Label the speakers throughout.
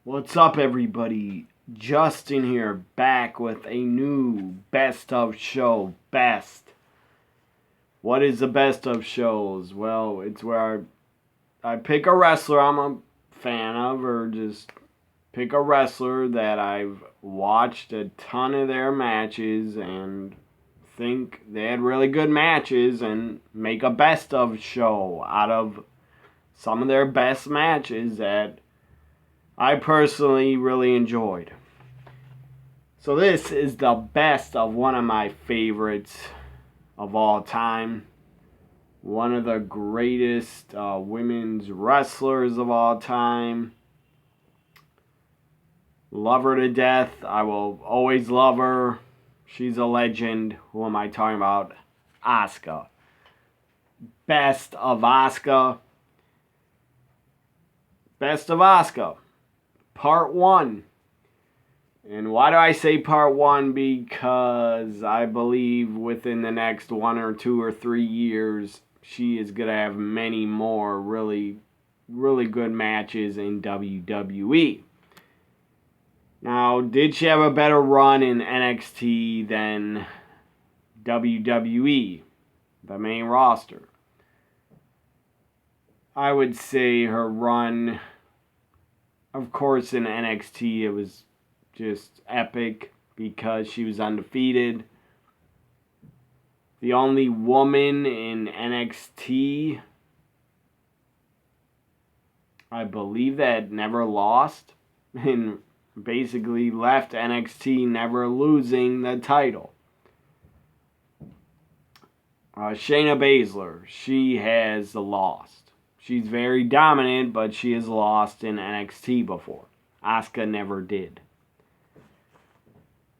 Speaker 1: What's up, everybody? Justin here, back with a new best of show. What is the best of shows? Well, it's where I pick a wrestler I'm a fan of, or just pick a wrestler that I've watched a ton of their matches and think they had really good matches, and make a best of show out of some of their best matches that I personally really enjoyed. So this is the best of one of my favorites of all time. One of the greatest women's wrestlers of all time. Love her to death. I will always love her. She's a legend. Who am I talking about? Asuka. Best of Asuka. Best of Asuka. Part 1. And why do I say part 1? Because I believe within the next 1 or 2 or 3 years, she is going to have many more really good matches in WWE. Now, did she have a better run in NXT than WWE, the main roster? I would say her run, of course, in NXT, it was just epic because she was undefeated. The only woman in NXT, I believe, that never lost and basically left NXT never losing the title. Shayna Baszler, she has lost. She's very dominant, but she has lost in NXT before. Asuka never did.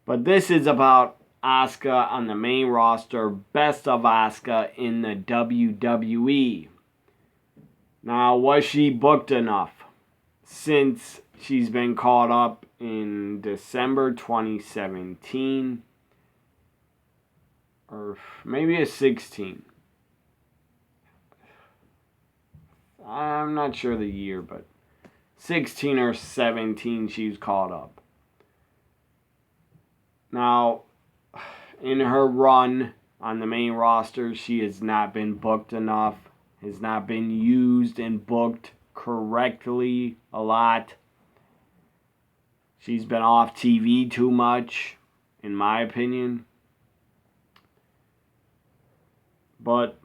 Speaker 1: But this is about Asuka on the main roster, best of Asuka in the WWE. Now, was she booked enough? Since she's been called up in December 2017, or maybe it's 16. I'm not sure the year, but 16 or 17 she was called up. Now, in her run on the main roster, she has not been booked enough, has not been used and booked correctly a lot. She's been off TV too much, in my opinion. But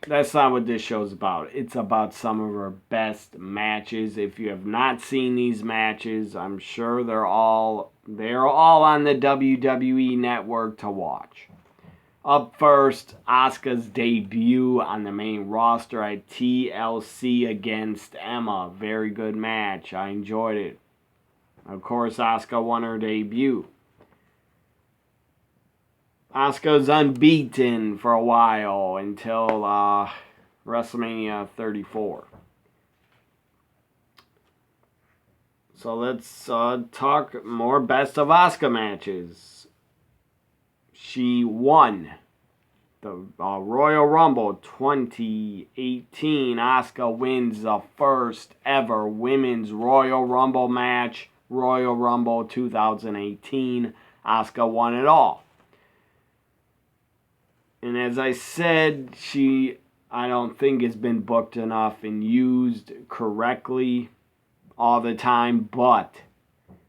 Speaker 1: that's not what this show's about. It's about some of her best matches. If you have not seen these matches, I'm sure they're all on the WWE network to watch. Up first, Asuka's debut on the main roster at TLC against Emma. Very good match. I enjoyed it. Of course, Asuka won her debut. Asuka's unbeaten for a while until WrestleMania 34. So let's talk more best of Asuka matches. She won the Royal Rumble 2018. Asuka wins the first ever women's Royal Rumble match. Royal Rumble 2018. Asuka won it all. And as I said, I don't think has been booked enough and used correctly all the time, but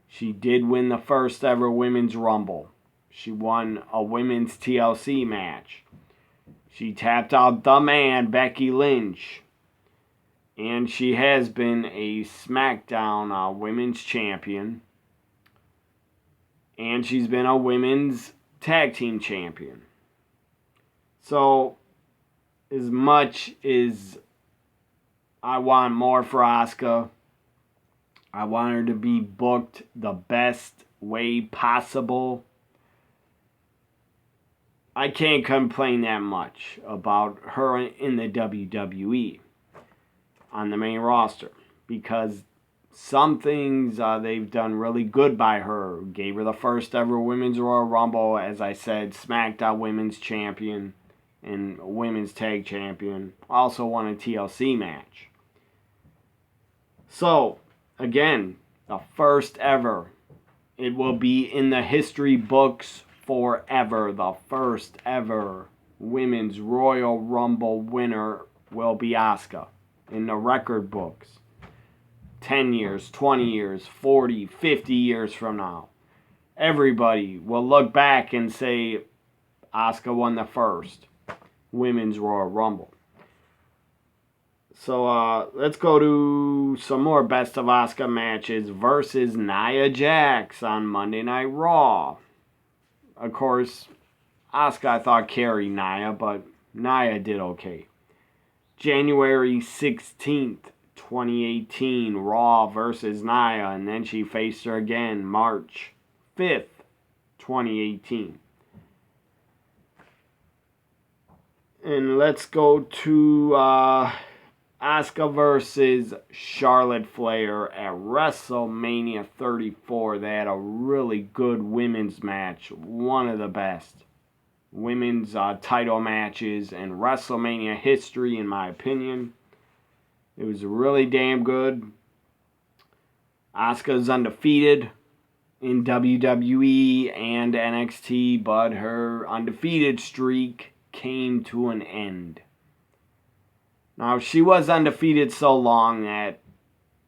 Speaker 1: she did win the first ever women's Rumble. She won a women's TLC match. She tapped out the man, Becky Lynch. And she has been a SmackDown women's champion. And she's been a women's tag team champion. So, as much as I want more for Asuka, I want her to be booked the best way possible. I can't complain that much about her in the WWE on the main roster, because some things they've done really good by her. Gave her the first ever women's Royal Rumble, as I said, SmackDown women's champion and women's tag champion. Also won a TLC match. So, again, The first ever. It will be in the history books forever. The first ever Women's Royal Rumble winner will be Asuka in the record books. 10 years, 20 years, 40, 50 years from now. Everybody will look back and say Asuka won the first Women's Royal Rumble. So let's go to some more Best of Asuka matches versus Nia Jax on Monday Night Raw. Of course, Asuka I thought carried Nia, but Nia did okay. January 16th, 2018, Raw versus Nia, and then she faced her again March 5th, 2018. And let's go to Asuka versus Charlotte Flair at WrestleMania 34. They had a really good women's match. One of the best women's title matches in WrestleMania history, in my opinion. It was really damn good. Asuka's undefeated in WWE and NXT, but her undefeated streak came to an end. Now, she was undefeated so long that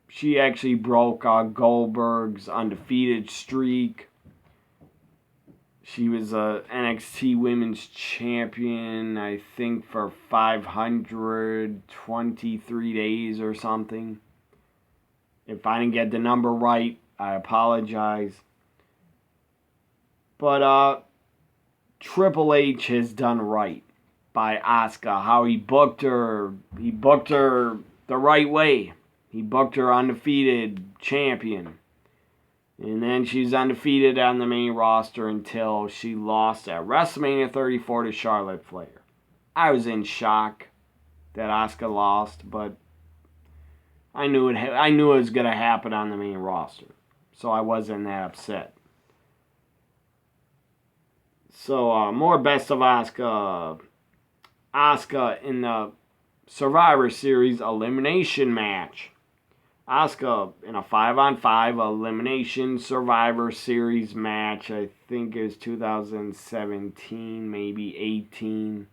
Speaker 1: she actually broke Goldberg's undefeated streak. She was a NXT Women's Champion, I think, for 523 days or something. If I didn't get the number right, I apologize. But Triple H has done right by Asuka. How he booked her the right way. He booked her undefeated champion. And then she's undefeated on the main roster until she lost at WrestleMania 34 to Charlotte Flair. I was in shock that Asuka lost, but I knew it was going to happen on the main roster. So I wasn't that upset. So more Best of Asuka. Asuka in the Survivor Series elimination match. Asuka in a 5-on-5 elimination Survivor Series match. I think it was 2017, maybe 18.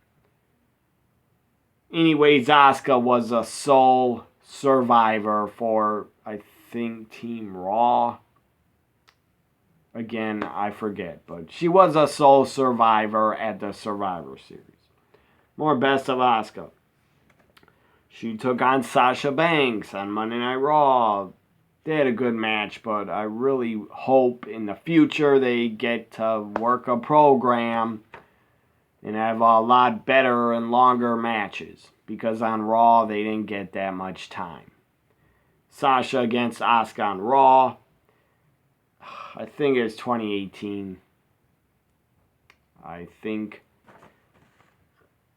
Speaker 1: Anyways, Asuka was a sole survivor for, I think, Team Raw. Again, I forget, but she was a sole survivor at the Survivor Series. More Best of Asuka. She took on Sasha Banks on Monday Night Raw. They had a good match, but I really hope in the future they get to work a program and have a lot better and longer matches, because on Raw they didn't get that much time. Sasha against Asuka on Raw. I think it was 2018. I think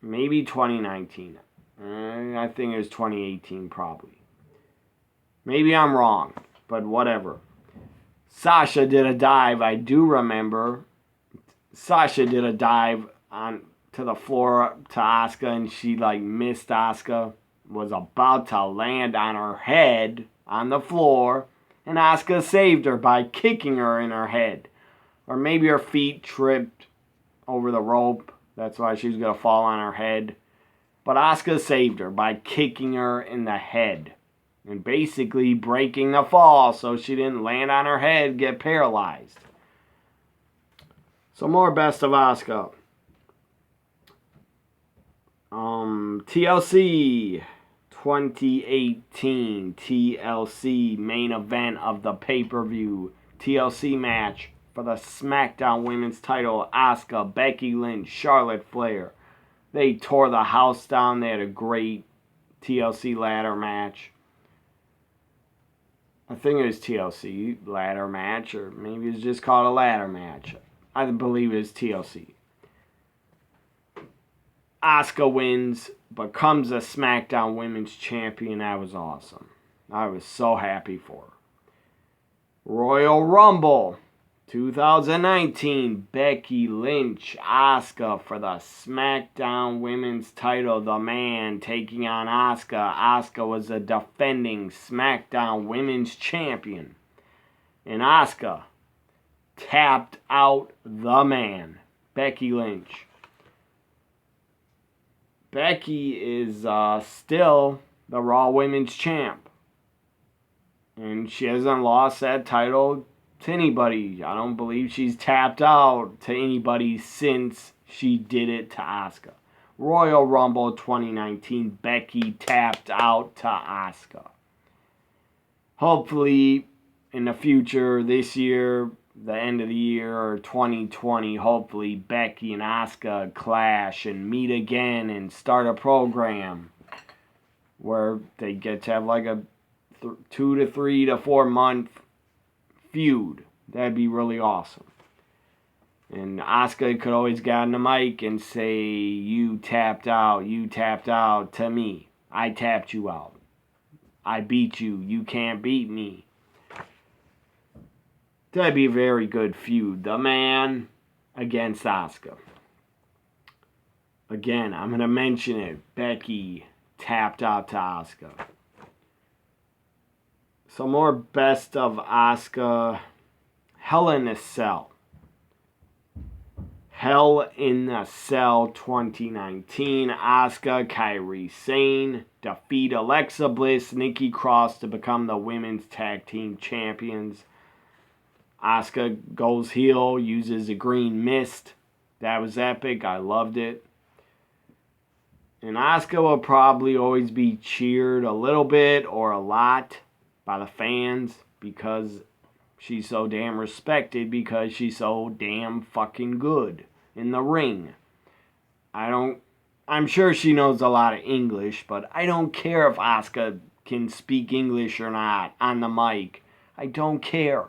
Speaker 1: maybe 2019. I think it was 2018 probably. Maybe I'm wrong, but whatever. Sasha did a dive. I do remember Sasha did a dive on to the floor to Asuka, and she missed Asuka. Was about to land on her head on the floor, and Asuka saved her by kicking her in her head. Or maybe her feet tripped over the rope. That's why she was going to fall on her head. But Asuka saved her by kicking her in the head and basically breaking the fall so she didn't land on her head, get paralyzed. So more Best of Asuka. TLC 2018 TLC main event of the pay-per-view. TLC match for the SmackDown Women's title. Asuka, Becky Lynch, Charlotte Flair. They tore the house down. They had a great TLC ladder match. I think it was TLC ladder match, or maybe it was just called a ladder match. I believe it was TLC. Asuka wins, becomes a SmackDown Women's Champion. That was awesome. I was so happy for her. Royal Rumble 2019, Becky Lynch, Asuka for the SmackDown Women's title. The man taking on Asuka. Asuka was a defending SmackDown Women's Champion. And Asuka tapped out the man, Becky Lynch. Becky is still the Raw Women's Champ. And she hasn't lost that title to anybody. I don't believe she's tapped out to anybody since she did it to Asuka. Royal Rumble 2019, Becky tapped out to Asuka. Hopefully, in the future, this year, the end of the year, or 2020, hopefully Becky and Asuka clash and meet again and start a program where they get to have like a 2 to 3 to 4 month feud. That'd be really awesome. And Asuka could always get on the mic and say, you tapped out to me. I tapped you out. I beat you. You can't beat me. That'd be a very good feud. The man against Asuka. Again, I'm going to mention it. Becky tapped out to Asuka. Some more best of Asuka. Hell in a Cell. Hell in a Cell 2019. Asuka, Kairi Sane defeat Alexa Bliss, Nikki Cross to become the women's tag team champions. Asuka goes heel, uses a green mist. That was epic. I loved it. And Asuka will probably always be cheered a little bit or a lot by the fans because she's so damn respected, because she's so damn fucking good in the ring. I'm sure she knows a lot of English, but I don't care if Asuka can speak English or not on the mic. I don't care.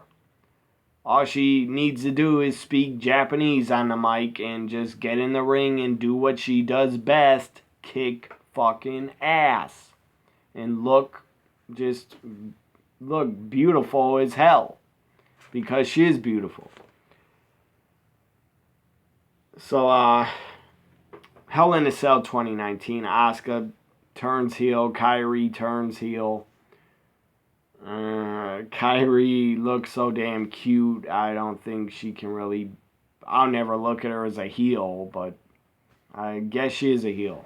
Speaker 1: All she needs to do is speak Japanese on the mic and just get in the ring and do what she does best, kick fucking ass. And look beautiful as hell. Because she is beautiful. So, Hell in a Cell 2019, Asuka turns heel, Kairi turns heel. Kairi looks so damn cute. I don't think she can really... I'll never look at her as a heel, but I guess she is a heel.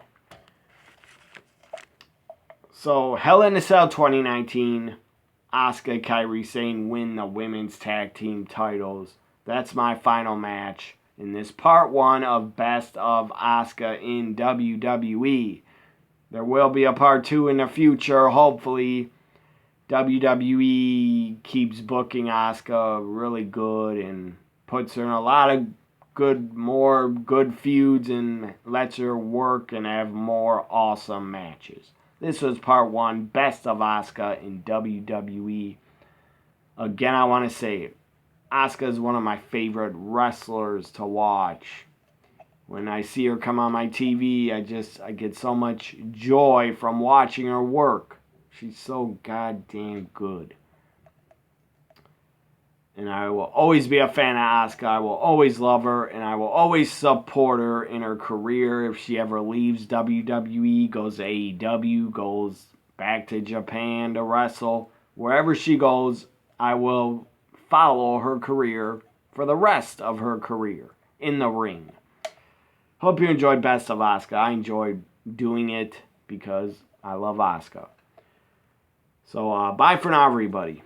Speaker 1: So, Hell in a Cell 2019, Asuka, Kairi Sane win the women's tag team titles. That's my final match in this part 1 of Best of Asuka in WWE. There will be a part 2 in the future, hopefully. WWE keeps booking Asuka really good and puts her in a lot of more good feuds and lets her work and have more awesome matches. This was part 1, Best of Asuka in WWE. Again, I want to say it. Asuka is one of my favorite wrestlers to watch. When I see her come on my TV, I get so much joy from watching her work. She's so goddamn good. And I will always be a fan of Asuka. I will always love her. And I will always support her in her career. If she ever leaves WWE, goes to AEW, goes back to Japan to wrestle. Wherever she goes, I will follow her career for the rest of her career in the ring. Hope you enjoyed Best of Asuka. I enjoyed doing it because I love Asuka. So, bye for now, everybody.